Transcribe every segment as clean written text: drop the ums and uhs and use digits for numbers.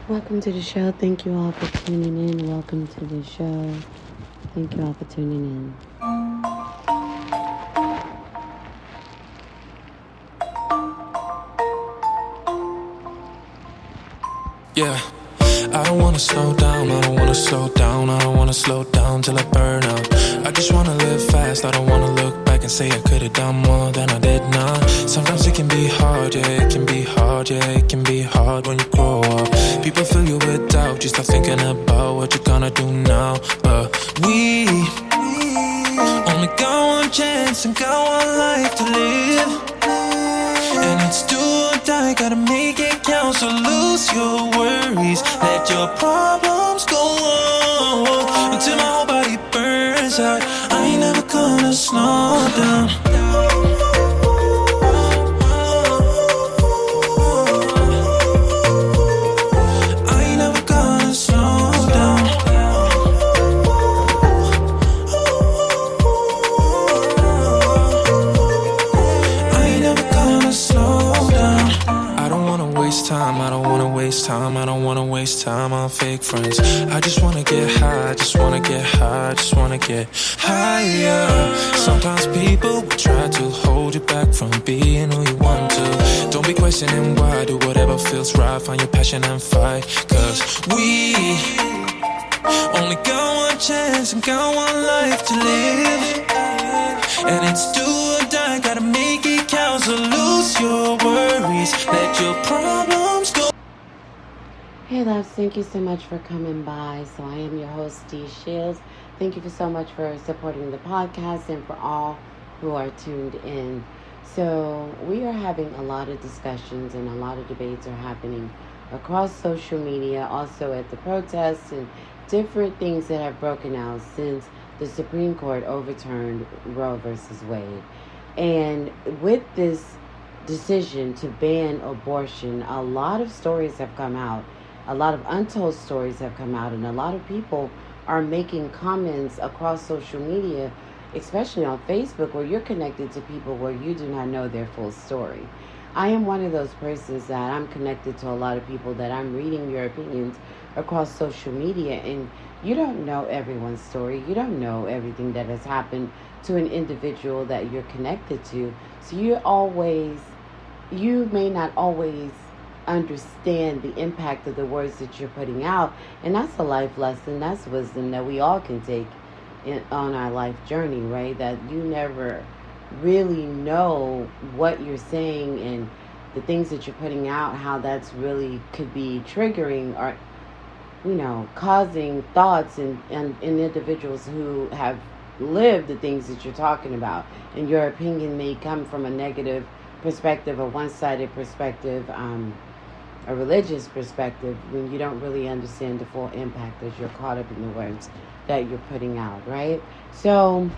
Welcome to the show. Thank you all for tuning in. Welcome to the show. Thank you all for tuning in. Yeah, I don't wanna slow down, I don't wanna slow down, I don't wanna slow down till I burn out. I just wanna live fast, I don't wanna look back and say I could've done more than I did not. Sometimes it can be hard, yeah, it can be hard, yeah, it can be hard when you grow up. People fill you with doubt, you start thinking about what you're gonna do now. But we only got one chance and got one life to live. And it's do or die, gotta make it count. So lose your worries, let your problems go on until my whole body burns out. I ain't never gonna slow down. I ain't never gonna slow down. I ain't never gonna slow down. I don't wanna waste time, I don't wanna waste time, I don't wanna waste time on fake friends. I just wanna get high, I just wanna get high, I just wanna get higher. Sometimes people will try to hold you back from being who you want to. Don't be questioning why, do whatever feels right, find your passion and fight. Cause we only got one chance and got one life to live. And it's do or die, gotta make it count. So lose your worries, let your problems go. Hey loves, thank you so much for coming by. So I am your host, Dee Shields. Thank you so much for supporting the podcast and for all who are tuned in. So we are having a lot of discussions and a lot of debates are happening across social media, also at the protests and different things that have broken out since the Supreme Court overturned Roe versus Wade. And with this decision to ban abortion, a lot of stories have come out. A lot of untold stories have come out, and a lot of people are making comments across social media, especially on Facebook, where you're connected to people where you do not know their full story. I am one of those persons that I'm connected to a lot of people that I'm reading your opinions across social media, and you don't know everyone's story. You don't know everything that has happened to an individual that you're connected to. So you may not always understand the impact of the words that you're putting out. And that's a life lesson. That's wisdom that we all can take on our life journey, right? That you never really know what you're saying and the things that you're putting out, how that's really could be triggering or, causing thoughts in individuals who have lived the things that you're talking about. And your opinion may come from a negative perspective, a one-sided perspective, a religious perspective, when you don't really understand the full impact as you're caught up in the words that you're putting out, right? So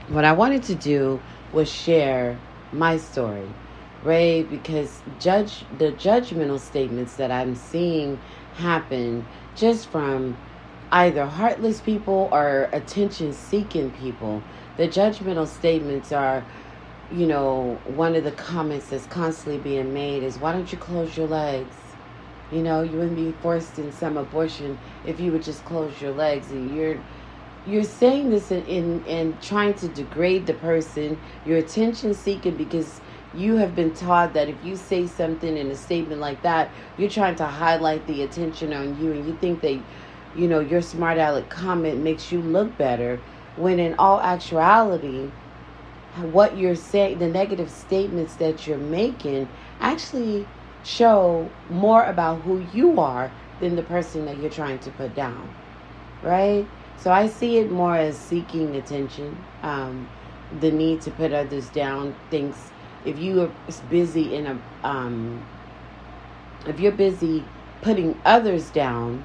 what I wanted to do was share my story, right? Because the judgmental statements that I'm seeing happen just from either heartless people or attention-seeking people. The judgmental statements are, one of the comments that's constantly being made is, why don't you close your legs? You wouldn't be forced in some abortion if you would just close your legs. And you're saying this in trying to degrade the person. You're attention seeking because you have been taught that if you say something in a statement like that, you're trying to highlight the attention on you, and you think that, your smart aleck comment makes you look better, when in all actuality, what you're saying, the negative statements that you're making actually show more about who you are than the person that you're trying to put down, right? So I see it more as seeking attention, the need to put others down. Things, if you are busy if you're busy putting others down,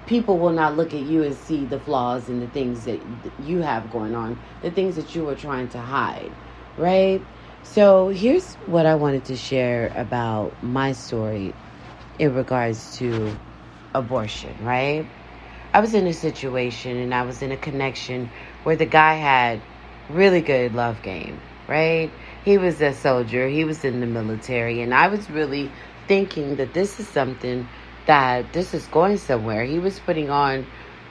people will not look at you and see the flaws and the things that you have going on, the things that you are trying to hide, right? So here's what I wanted to share about my story in regards to abortion, right? I was in a situation and I was in a connection where the guy had really good love game, right? He was a soldier. He was in the military. And I was really thinking that this is something that this is going somewhere. He was putting on,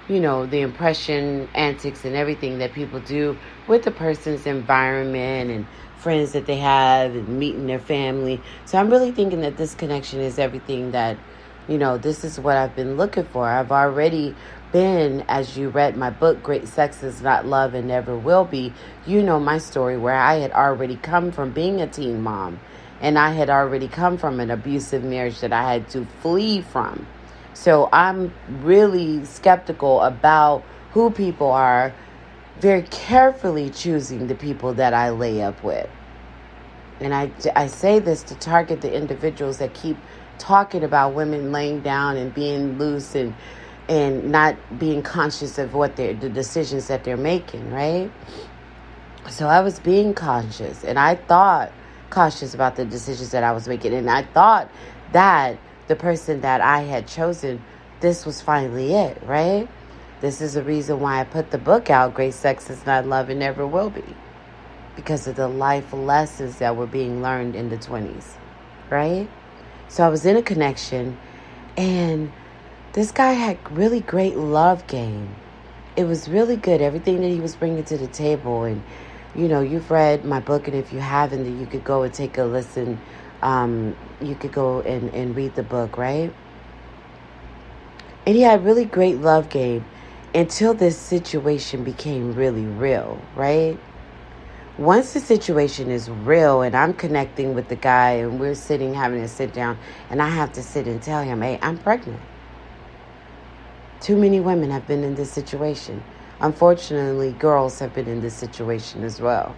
the impression, antics, and everything that people do with the person's environment and friends that they have and meeting their family. So I'm really thinking that this connection is everything that, this is what I've been looking for. I've already been, as you read my book, Great Sex is Not Love and Never Will Be, my story where I had already come from being a teen mom. And I had already come from an abusive marriage that I had to flee from. So I'm really skeptical about who people are, very carefully choosing the people that I lay up with. And I say this to target the individuals that keep talking about women laying down and being loose and not being conscious of the decisions that they're making, right? So I was being conscious, and I thought cautious about the decisions that I was making. And I thought that the person that I had chosen, this was finally it, right? This is the reason why I put the book out, Great Sex is Not Love and Never Will Be. Because of the life lessons that were being learned in the 20s, right? So I was in a connection, and this guy had really great love game. It was really good, everything that he was bringing to the table. And you've read my book, and if you haven't, then you could go and take a listen. You could go and read the book, right? And he had really great love game until this situation became really real, right? Once the situation is real and I'm connecting with the guy and we're having a sit down, and I have to sit and tell him, hey, I'm pregnant. Too many women have been in this situation. Unfortunately, girls have been in this situation as well.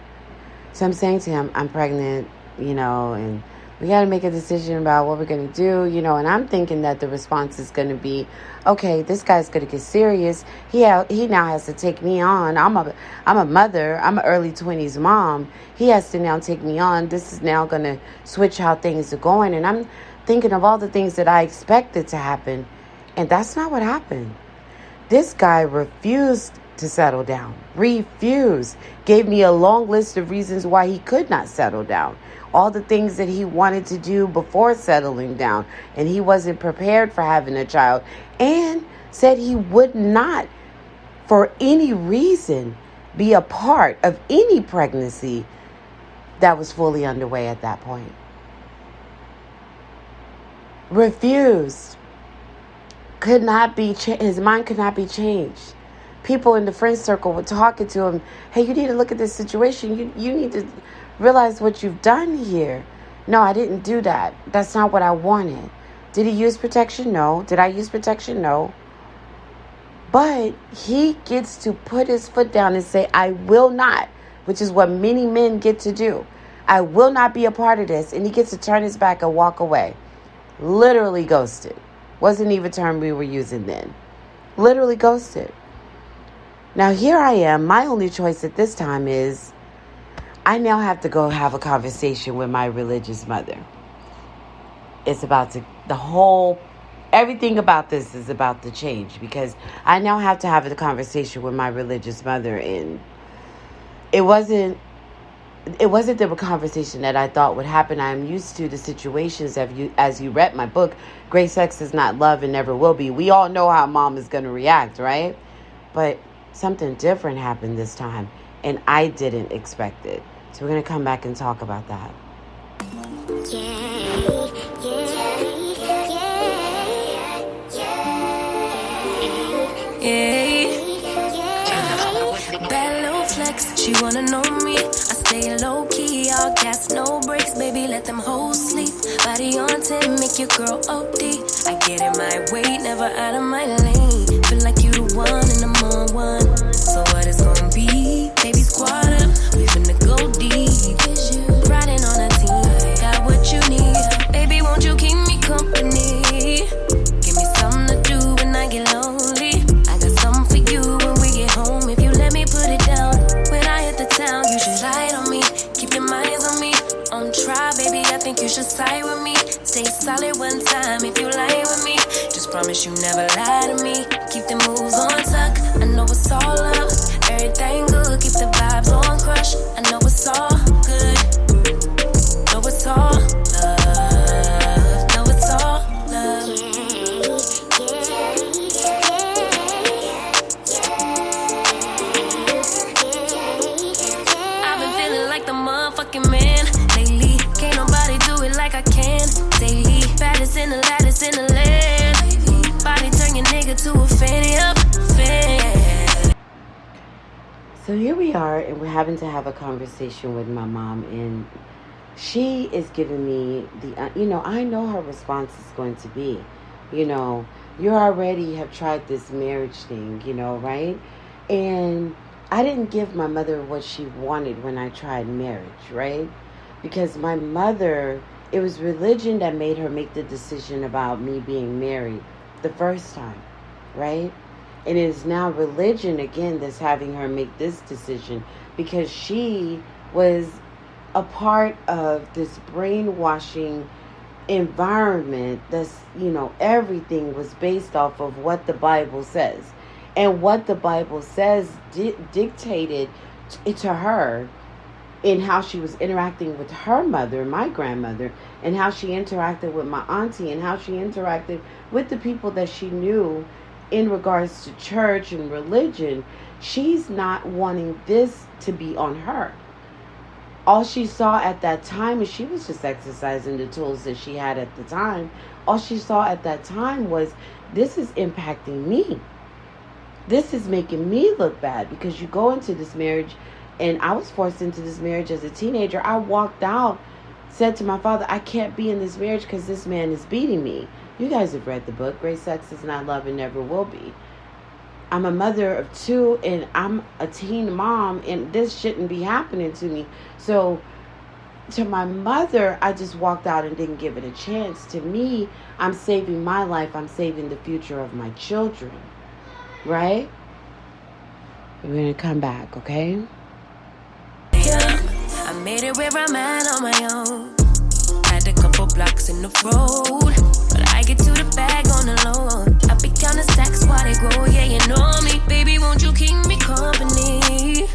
So I'm saying to him, I'm pregnant, and we got to make a decision about what we're going to do, and I'm thinking that the response is going to be, okay, this guy's going to get serious. He now has to take me on. I'm a mother. I'm an early 20s mom. He has to now take me on. This is now going to switch how things are going. And I'm thinking of all the things that I expected to happen. And that's not what happened. This guy refused to settle down. Refused. Gave me a long list of reasons why he could not settle down. All the things that he wanted to do before settling down. And he wasn't prepared for having a child. And said he would not, for any reason, be a part of any pregnancy that was fully underway at that point. Refused. Could not be his mind could not be changed. People in the friend circle were talking to him, hey, you need to look at this situation. You need to realize what you've done here. No, I didn't do that. That's not what I wanted. Did he use protection? No. Did I use protection? No. But he gets to put his foot down and say, I will not, which is what many men get to do. I will not be a part of this. And he gets to turn his back and walk away. Literally ghosted. Wasn't even a term we were using then. Literally ghosted. Now here I am. My only choice at this time is I now have to go have a conversation with my religious mother. It's about to, everything about this is about to change, because I now have to have a conversation with my religious mother. And it wasn't the conversation that I thought would happen. I'm used to the situations as you read my book, Great Sex is Not Love and Never Will Be. We all know how mom is going to react, right? But something different happened this time, and I didn't expect it. So we're going to come back and talk about that. Bad little flex, she wanna know me. I stay low key, all gas, no brakes, baby, let them hoes sleep. Body on 10, make your girl OD. I get in my way, never out of my lane. Feel like you the one and I'm on one. So what it's gonna be? Baby, squad up, we finna go deep. Riding on a team, got what you need. Baby, won't you keep me company? Give me something to do when I get lonely. I got something for you when we get home. If you let me put it down, when I hit the town, you should lie on me. Keep your minds on me. On try, baby, I think you should side with me. Stay solid one time if you lie with me. Just promise you never lie to me. Keep the moves on tuck. I know it's all up. Everything good. Keep the vibes on crush. I know it's all good. Know it's all love. Know it's all love. So here we are, and we're having to have a conversation with my mom, and she is giving me I know her response is going to be, you already have tried this marriage thing, right? And I didn't give my mother what she wanted when I tried marriage, right? Because my mother, it was religion that made her make the decision about me being married the first time, right? And it is now religion again that's having her make this decision because she was a part of this brainwashing environment that's, everything was based off of what the Bible says. And what the Bible says dictated to her in how she was interacting with her mother, my grandmother, and how she interacted with my auntie, and how she interacted with the people that she knew in regards to church and religion. She's not wanting this to be on her. All she saw at that time, and she was just exercising the tools that she had at the time, all she saw at that time was, this is impacting me. This is making me look bad, because you go into this marriage, and I was forced into this marriage as a teenager. I walked out, said to my father, I can't be in this marriage because this man is beating me. You guys have read the book, Great Sex is Not Love and Never Will Be. I'm a mother of 2, and I'm a teen mom, and this shouldn't be happening to me. So to my mother, I just walked out and didn't give it a chance. To me, I'm saving my life. I'm saving the future of my children. Right? We're going to come back, okay? Yeah, I made it where I'm at on my own. Had a couple blocks in the road, but I get to the bag on the low. I be counting stacks while they grow. Yeah, you know me, baby, won't you keep me company?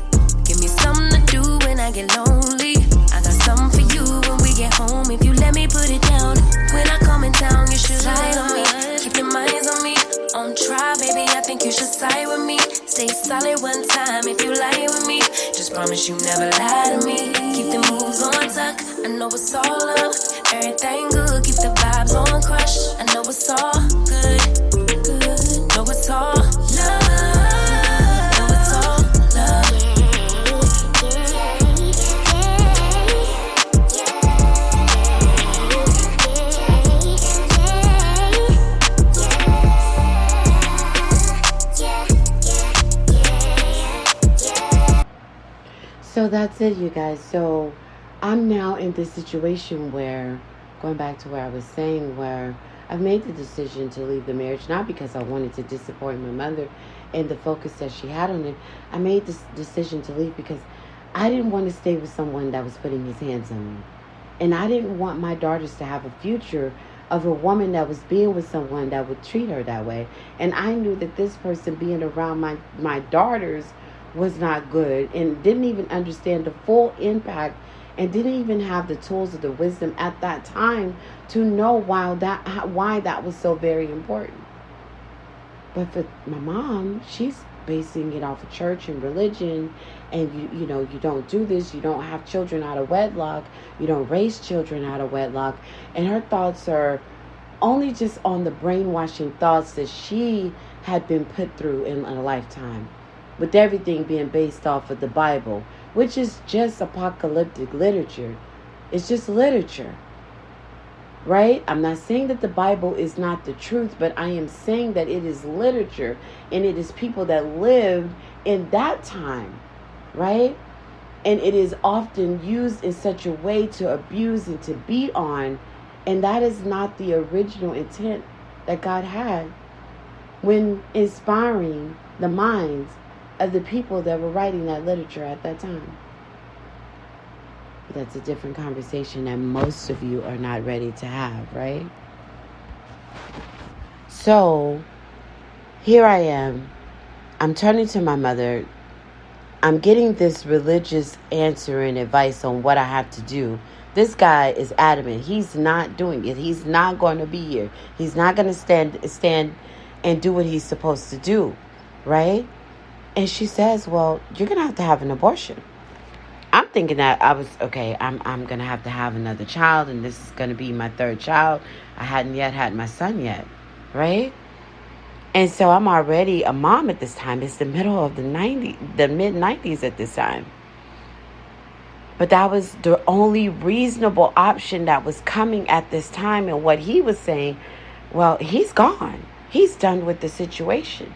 Give me something to do when I get lonely. I got something for you when we get home. If you let me put it down, when I come in town, you should slide on me. Keep your minds on me. On try, baby, I think you should side with me. Stay solid one time if you lie with me. Just promise you never lie to me. Keep the moves on tuck. I know it's all love. Everything good. Keep the vibes on crush. I know it's all good. Good. Know it's all love. Know it's all love. So that's it, you guys. So I'm now in this situation where, going back to where I was saying, where I've made the decision to leave the marriage, not because I wanted to disappoint my mother and the focus that she had on it. I made this decision to leave because I didn't want to stay with someone that was putting his hands on me. And I didn't want my daughters to have a future of a woman that was being with someone that would treat her that way. And I knew that this person being around my daughters was not good, and didn't even understand the full impact, and didn't even have the tools or the wisdom at that time to know why that was so very important. But for my mom, she's basing it off of church and religion, and you don't do this, you don't have children out of wedlock, you don't raise children out of wedlock, and her thoughts are only just on the brainwashing thoughts that she had been put through in a lifetime, with everything being based off of the Bible, which is just apocalyptic literature. It's just literature, right? I'm not saying that the Bible is not the truth, but I am saying that it is literature, and it is people that lived in that time, right? And it is often used in such a way to abuse and to beat on, and that is not the original intent that God had when inspiring the minds of the people that were writing that literature at that time. But that's a different conversation that most of you are not ready to have, right? So, here I am. I'm turning to my mother. I'm getting this religious answer and advice on what I have to do. This guy is adamant. He's not doing it. He's not going to be here. He's not going to stand and do what he's supposed to do, right? And she says, well, you're going to have an abortion. I'm thinking that I'm going to have another child, and this is going to be my third child. I hadn't yet had my son yet, right? And so I'm already a mom at this time. It's the middle of the mid-90s at this time. But that was the only reasonable option that was coming at this time. And what he was saying, well, he's gone. He's done with the situation.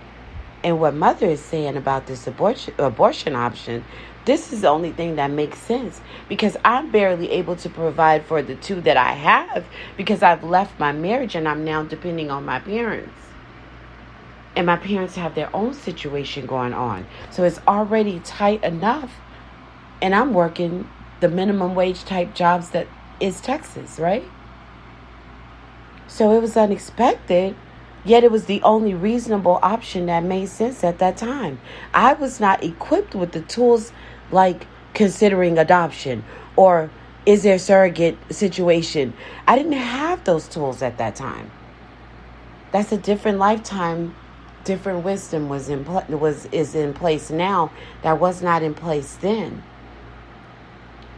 And what mother is saying about this abortion option, this is the only thing that makes sense. Because I'm barely able to provide for the two that I have because I've left my marriage and I'm now depending on my parents. And my parents have their own situation going on. So it's already tight enough. And I'm working the minimum wage type jobs that is Texas, right? So it was unexpected, yet it was the only reasonable option that made sense at that time. I was not equipped with the tools like considering adoption or is there surrogate situation. I didn't have those tools at that time. That's a different lifetime. Different wisdom is in place now that was not in place then.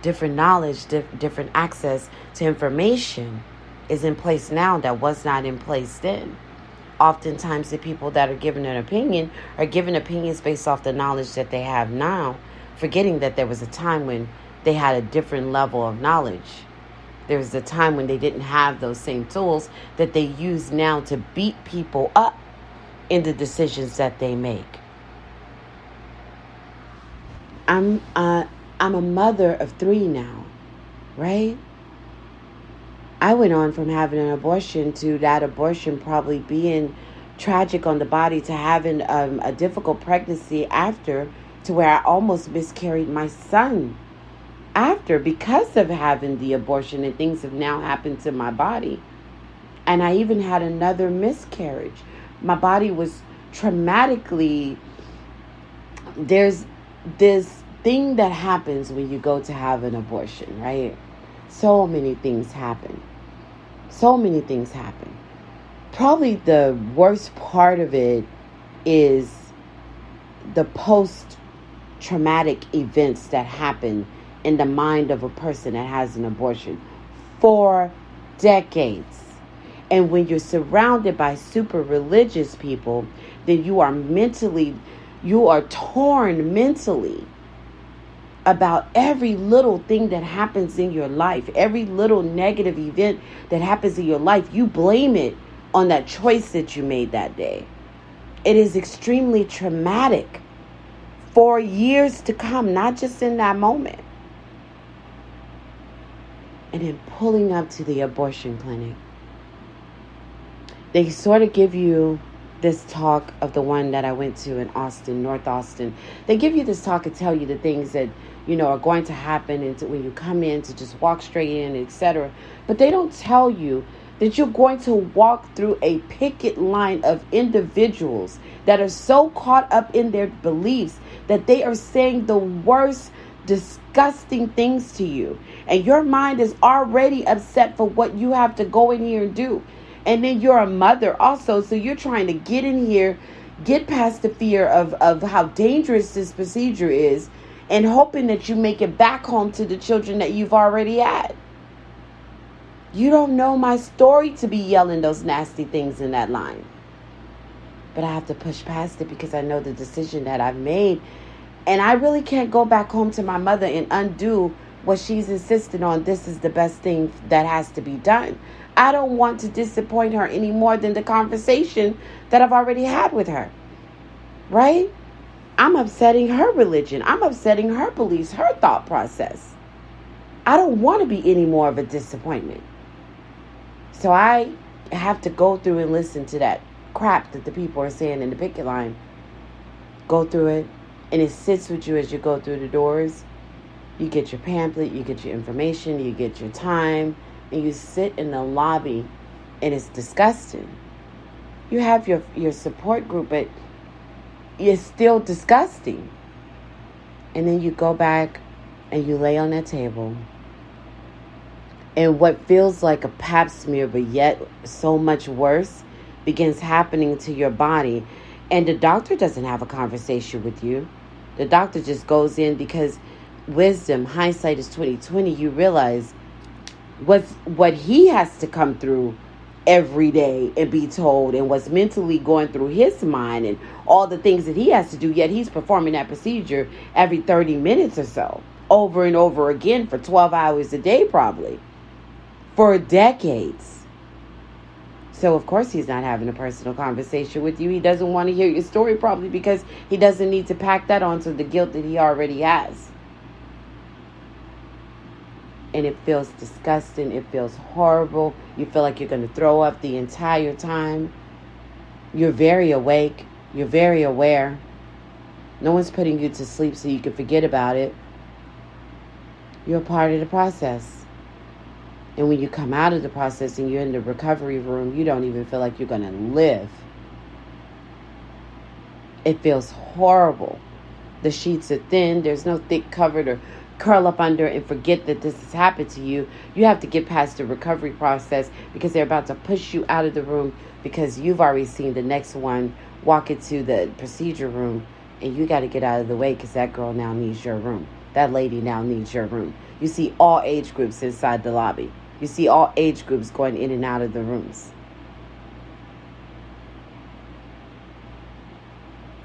Different knowledge, different access to information is in place now that was not in place then. Oftentimes the people that are given an opinion are given opinions based off the knowledge that they have now, forgetting that there was a time when they had a different level of knowledge. There was a time when they didn't have those same tools that they use now to beat people up in the decisions that they make. I'm a mother of 3 now, right? I went on from having an abortion to that abortion probably being tragic on the body to having a difficult pregnancy after, to where I almost miscarried my son after because of having the abortion, and things have now happened to my body. And I even had another miscarriage. My body was traumatically, there's this thing that happens when you go to have an abortion, right? So many things happen. Probably the worst part of it is the post-traumatic events that happen in the mind of a person that has an abortion for decades. And when you're surrounded by super religious people, then you are torn mentally about every little thing that happens in your life, every little negative event that happens in your life. You blame it on that choice that you made that day. It is extremely traumatic for years to come, not just in that moment. And then pulling up to the abortion clinic, they sort of give you this talk of the one that I went to in Austin, North Austin. They give you this talk and tell you the things that, are going to happen and when you come in to just walk straight in, etc. But they don't tell you that you're going to walk through a picket line of individuals that are so caught up in their beliefs that they are saying the worst, disgusting things to you. And your mind is already upset for what you have to go in here and do. And then you're a mother also, so you're trying to get in here, get past the fear of how dangerous this procedure is, and hoping that you make it back home to the children that you've already had. You don't know my story to be yelling those nasty things in that line. But I have to push past it because I know the decision that I've made. And I really can't go back home to my mother and undo what she's insisted on. This is the best thing that has to be done. I don't want to disappoint her any more than the conversation that I've already had with her. Right? I'm upsetting her religion. I'm upsetting her beliefs, her thought process. I don't want to be any more of a disappointment. So I have to go through and listen to that crap that the people are saying in the picket line. Go through it. And it sits with you as you go through the doors. You get your pamphlet, you get your information, you get your time, and you sit in the lobby, and it's disgusting. You have your support group, but it's still disgusting. And then you go back and you lay on that table. And what feels like a pap smear, but yet so much worse, begins happening to your body. And the doctor doesn't have a conversation with you. The doctor just goes in because wisdom, hindsight is 20/20. You realize what he has to come through every day and be told, and what's mentally going through his mind and all the things that he has to do, yet he's performing that procedure every 30 minutes or so, over and over again for 12 hours a day, probably for decades. So of course he's not having a personal conversation with you. He doesn't want to hear your story, probably because he doesn't need to pack that onto the guilt that he already has. And it feels disgusting. It feels horrible. You feel like you're going to throw up the entire time. You're very awake. You're very aware. No one's putting you to sleep so you can forget about it. You're a part of the process. And when you come out of the process and you're in the recovery room, you don't even feel like you're going to live. It feels horrible. The sheets are thin. There's no thick cover to curl up under and forget that this has happened to you. You have to get past the recovery process because they're about to push you out of the room because you've already seen the next one walk into the procedure room, and you got to get out of the way because that girl now needs your room. That lady now needs your room. You see all age groups inside the lobby. You see all age groups going in and out of the rooms.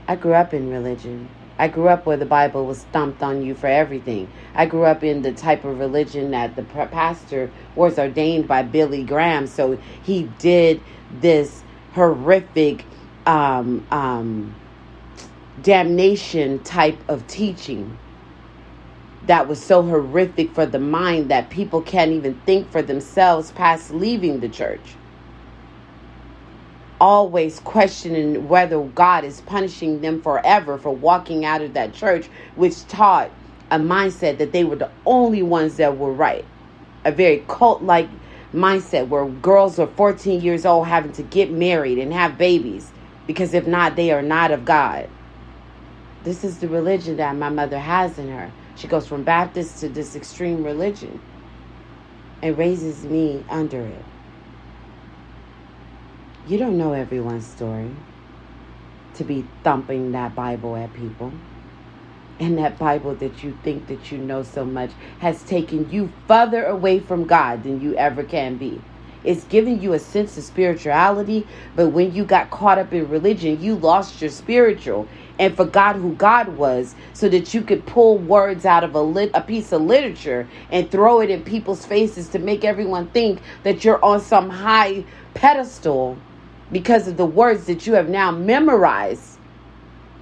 I grew up in religion. I grew up where the Bible was thumped on you for everything. I grew up in the type of religion that the pastor was ordained by Billy Graham. So he did this horrific damnation type of teaching that was so horrific for the mind that people can't even think for themselves past leaving the church. Always questioning whether God is punishing them forever for walking out of that church, which taught a mindset that they were the only ones that were right. A very cult-like mindset where girls are 14 years old having to get married and have babies because if not, they are not of God. This is the religion that my mother has in her. She goes from Baptist to this extreme religion and raises me under it. You don't know everyone's story to be thumping that Bible at people. And that Bible that you think that you know so much has taken you further away from God than you ever can be. It's giving you a sense of spirituality, but when you got caught up in religion, you lost your spiritual and forgot who God was so that you could pull words out of a piece of literature and throw it in people's faces to make everyone think that you're on some high pedestal because of the words that you have now memorized,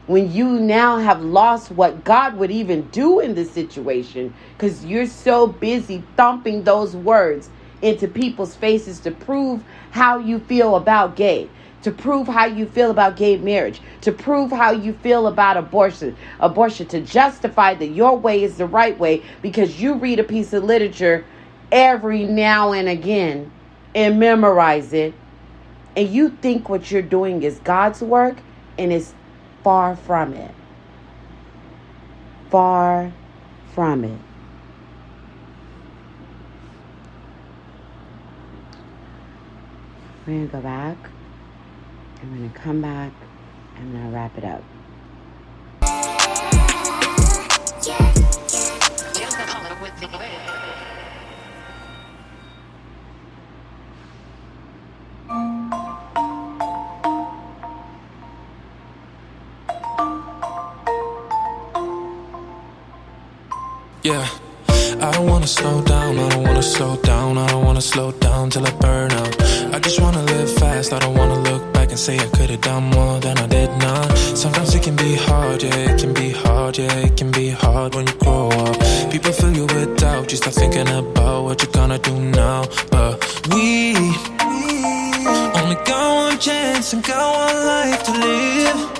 when you now have lost what God would even do in this situation because you're so busy thumping those words into people's faces to prove how you feel about gay, to prove how you feel about gay marriage, to prove how you feel about abortion, to justify that your way is the right way because you read a piece of literature every now and again and memorize it. And you think what you're doing is God's work, and it's far from it. Far from it. We're going to go back. I'm going to come back. I'm going to wrap it up. Yeah, I don't wanna slow down, I don't wanna slow down, I don't wanna slow down till I burn out. I just wanna live fast, I don't wanna look back and say I could've done more than I did not. Sometimes it can be hard, yeah, it can be hard, yeah, it can be hard when you grow up. People fill you with doubt, you start thinking about what you're gonna do now. But we only got one chance and got one life to live.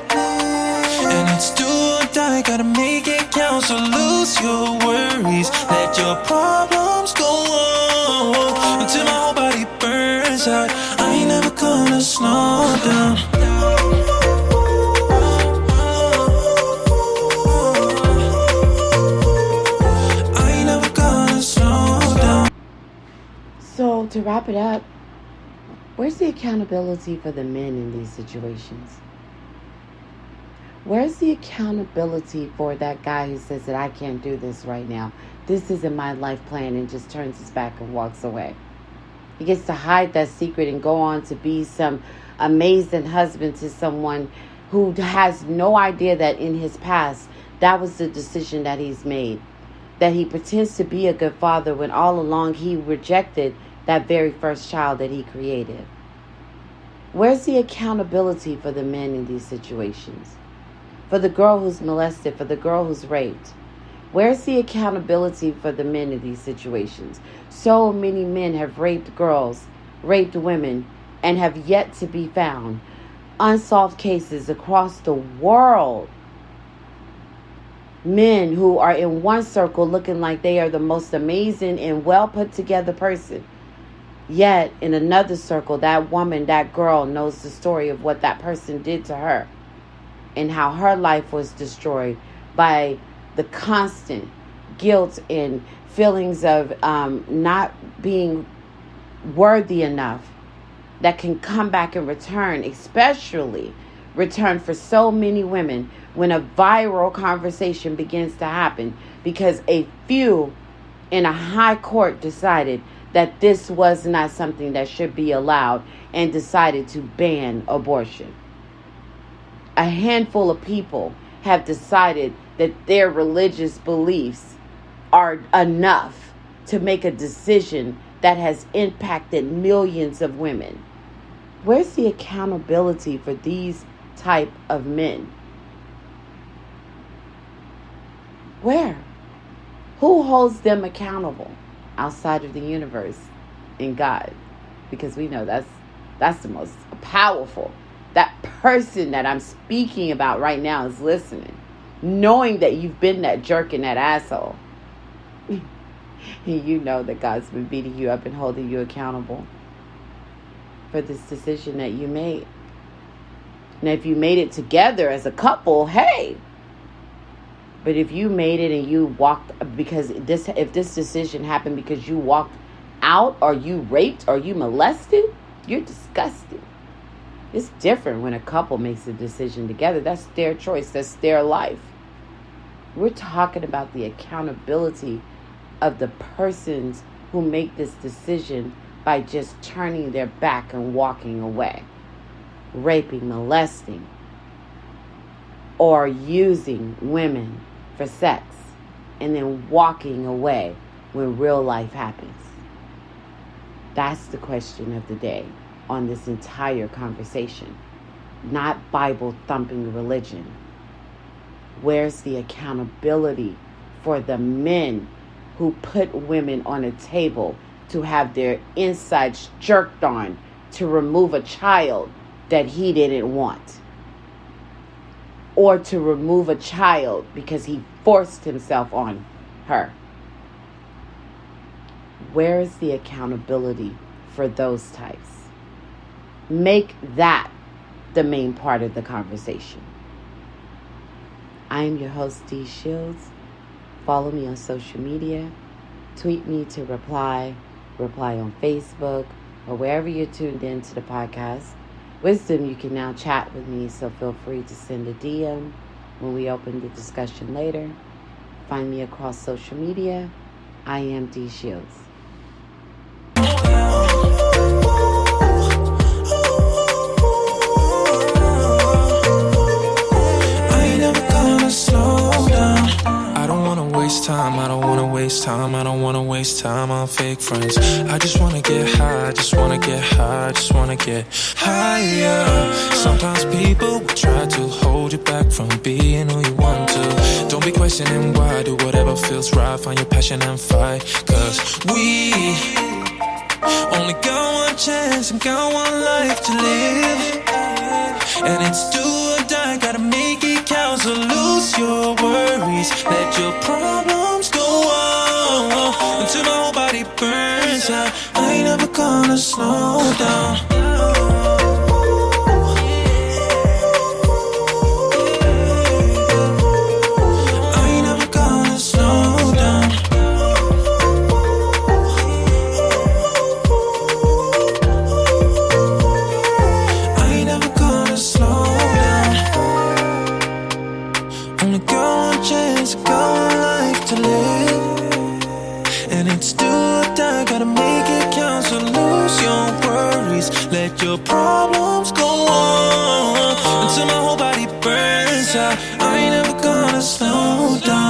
And it's do or die, gotta make it count. So lose your worries, let your problems go on until my whole body burns out. I ain't never gonna slow down. I ain't never gonna slow down. So to wrap it up, where's the accountability for the men in these situations? Where's the accountability for that guy who says that I can't do this right now? This isn't my life plan, and just turns his back and walks away. He gets to hide that secret and go on to be some amazing husband to someone who has no idea that in his past, that was the decision that he's made. That he pretends to be a good father when all along he rejected that very first child that he created. Where's the accountability for the men in these situations? For the girl who's molested, for the girl who's raped? Where's the accountability for the men in these situations? So many men have raped girls, raped women, and have yet to be found. Unsolved cases across the world. Men who are in one circle looking like they are the most amazing and well put together person. Yet in another circle, that woman, that girl knows the story of what that person did to her. And how her life was destroyed by the constant guilt and feelings of not being worthy enough that can come back and return, especially return for so many women when a viral conversation begins to happen because a few in a high court decided that this was not something that should be allowed and decided to ban abortion. A handful of people have decided that their religious beliefs are enough to make a decision that has impacted millions of women. Where's the accountability for these type of men? Where? Who holds them accountable outside of the universe and God? Because we know that's the most powerful. That person that I'm speaking about right now is listening, knowing that you've been that jerk and that asshole. And you know that God's been beating you up and holding you accountable for this decision that you made. Now, if you made it together as a couple, hey. But if you made it and you walked, because if this decision happened because you walked out or you raped or you molested, you're disgusting. It's different when a couple makes a decision together. That's their choice. That's their life. We're talking about the accountability of the persons who make this decision by just turning their back and walking away. Raping, molesting, or using women for sex and then walking away when real life happens. That's the question of the day on this entire conversation. Not Bible thumping religion. Where's the accountability for the men who put women on a table to have their insides jerked on to remove a child that he didn't want? Or to remove a child because he forced himself on her? Where is the accountability for those types? Make that the main part of the conversation. I am your host, Dee Shields. Follow me on social media. Tweet me to reply on Facebook, or wherever you're tuned in to the podcast. Wisdom, you can now chat with me, so feel free to send a DM when we open the discussion later. Find me across social media. I am Dee Shields. I don't wanna waste time, I don't wanna waste time on fake friends. I just wanna get high, just wanna get high, just wanna get higher. Sometimes people will try to hold you back from being who you want to. Don't be questioning why, do whatever feels right, find your passion and fight. Cause we only got one chance and got one life to live. And it's do or die, gotta make it count. So lose your worries, let your problems go on until my whole body burns out. I ain't never gonna slow down. And it's do or die, gotta make it count. So lose lose your worries. Let your problems go on until my whole body burns out. I ain't never gonna slow down.